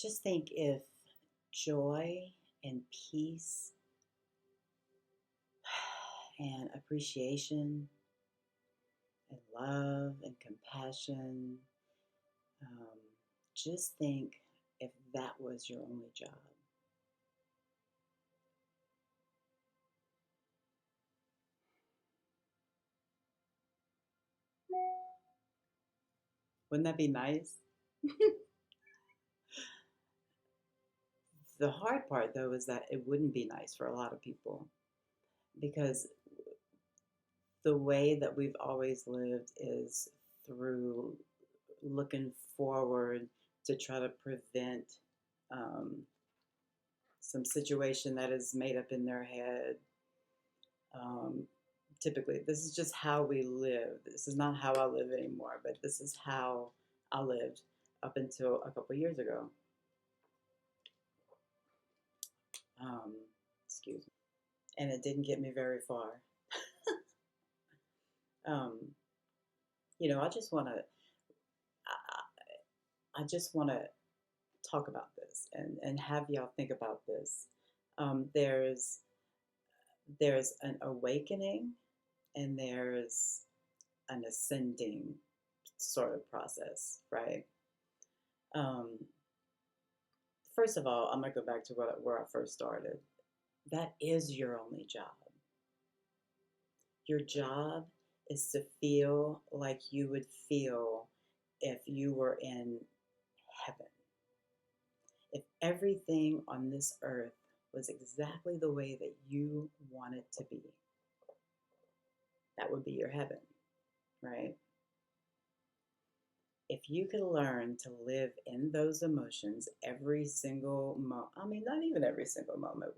Just think if joy and peace and appreciation and love and compassion, um, just think if that was your only job. Wouldn't that be nice? The hard part, though, is that it wouldn't be nice for a lot of people because the way that we've always lived is through looking forward to try to prevent um, some situation that is made up in their head. Um, Typically, this is just how we live. This is not how I live anymore, but this is how I lived up until a couple years ago. Um, Excuse me. And it didn't get me very far. Um, I just want to, I just want to talk about this and have y'all think about this. There's an awakening and there's an ascending sort of process, right? Um, First of all, I'm gonna go back to where I first started. That is your only job. Your job is to feel like you would feel if you were in heaven. If everything on this earth was exactly the way that you want it to be, that would be your heaven, right? If you could learn to live in those emotions every single moment, I mean, not even every single moment,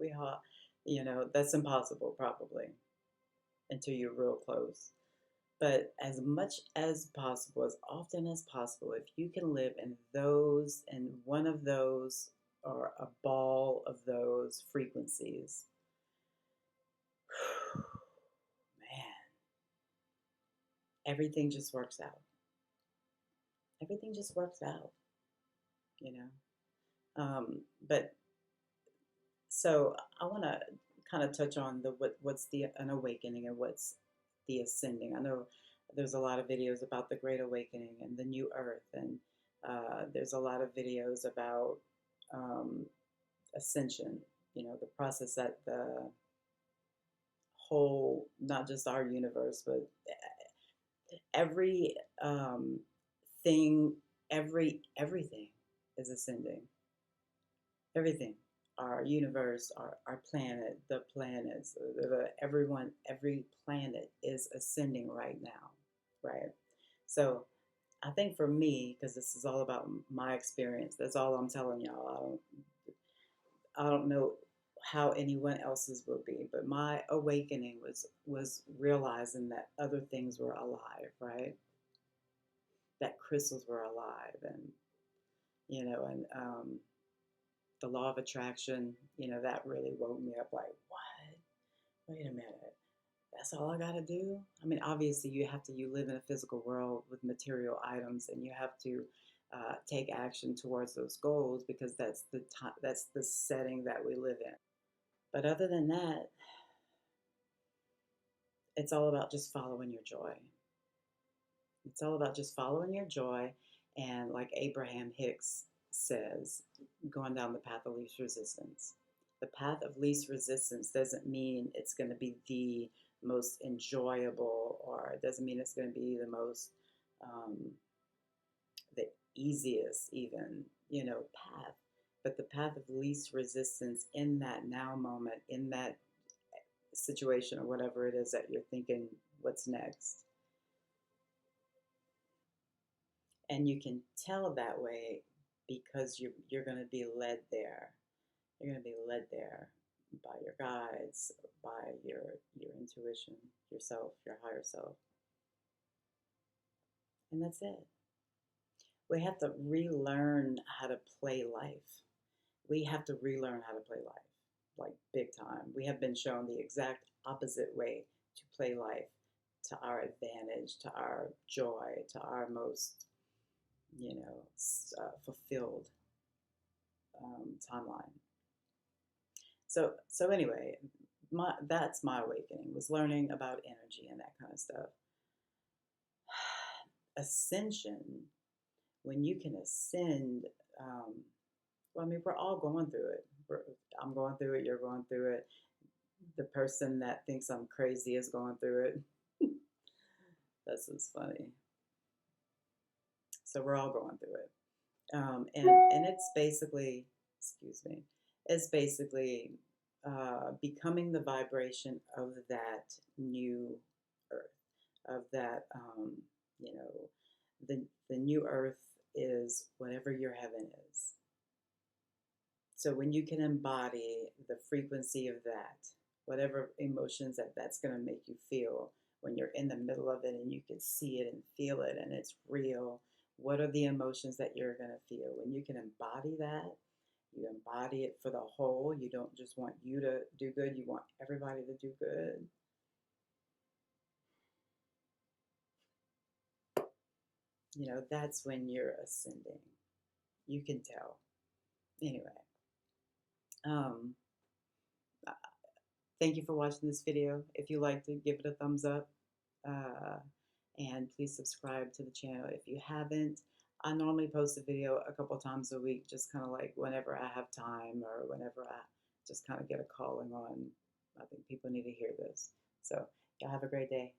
that's impossible probably until you're real close. But as much as possible, as often as possible, if you can live in those, in one of those, or a ball of those frequencies, man, everything just works out. Everything just works out, you know. But so I want to kind of touch on what's the an awakening and what's the ascending. I know there's a lot of videos about the Great Awakening and the New Earth, and there's a lot of videos about um, ascension. The process that the whole, not just our universe, but every thing, everything is ascending. Everything, our universe, our planet, the planets, everyone, every planet is ascending right now, right? So I think for me, because this is all about my experience, that's all I'm telling y'all. I don't know how anyone else's will be, but my awakening was realizing that other things were alive, right? That crystals were alive, and the law of attraction, that really woke me up. Like, what? Wait a minute. That's all I got to do? I mean, obviously, you live in a physical world with material items, and you have to take action towards those goals because that's the time, that's the setting that we live in. But other than that, it's all about just following your joy. It's all about just following your joy. And like Abraham Hicks says, going down the path of least resistance. The path of least resistance doesn't mean it's going to be the most enjoyable, or it doesn't mean it's going to be um, the easiest, even, path. But the path of least resistance in that now moment, in that situation, or whatever it is that you're thinking, what's next? And you can tell that way because you're going to be led there. You're going to be led there by your guides, by your intuition, yourself, your higher self. And that's it. We have to relearn how to play life. We have to relearn how to play life, like big time. We have been shown the exact opposite way to play life, to our advantage, to our joy, to our most, fulfilled. timeline. So anyway, that's my awakening, was learning about energy and that kind of stuff. Ascension, when you can ascend, um, well, I mean, we're all going through it. I'm going through it. You're going through it. The person that thinks I'm crazy is going through it. That's just funny. So we're all going through it. And it's basically, excuse me, it's basically becoming the vibration of that new earth, of that, you know, the new earth is whatever your heaven is. So when you can embody the frequency of that, whatever emotions that's going to make you feel when you're in the middle of it and you can see it and feel it and it's real, what are the emotions that you're going to feel? When you can embody that, you embody it for the whole. You don't just want you to do good, you want everybody to do good. You know, that's when you're ascending. You can tell. Anyway, um, thank you for watching this video. If you liked it, give it a thumbs up. Uh, and please subscribe to the channel if you haven't. I normally post a video a couple times a week, just kind of like whenever I have time or whenever I just kind of get a calling on. I think people need to hear this. So y'all have a great day.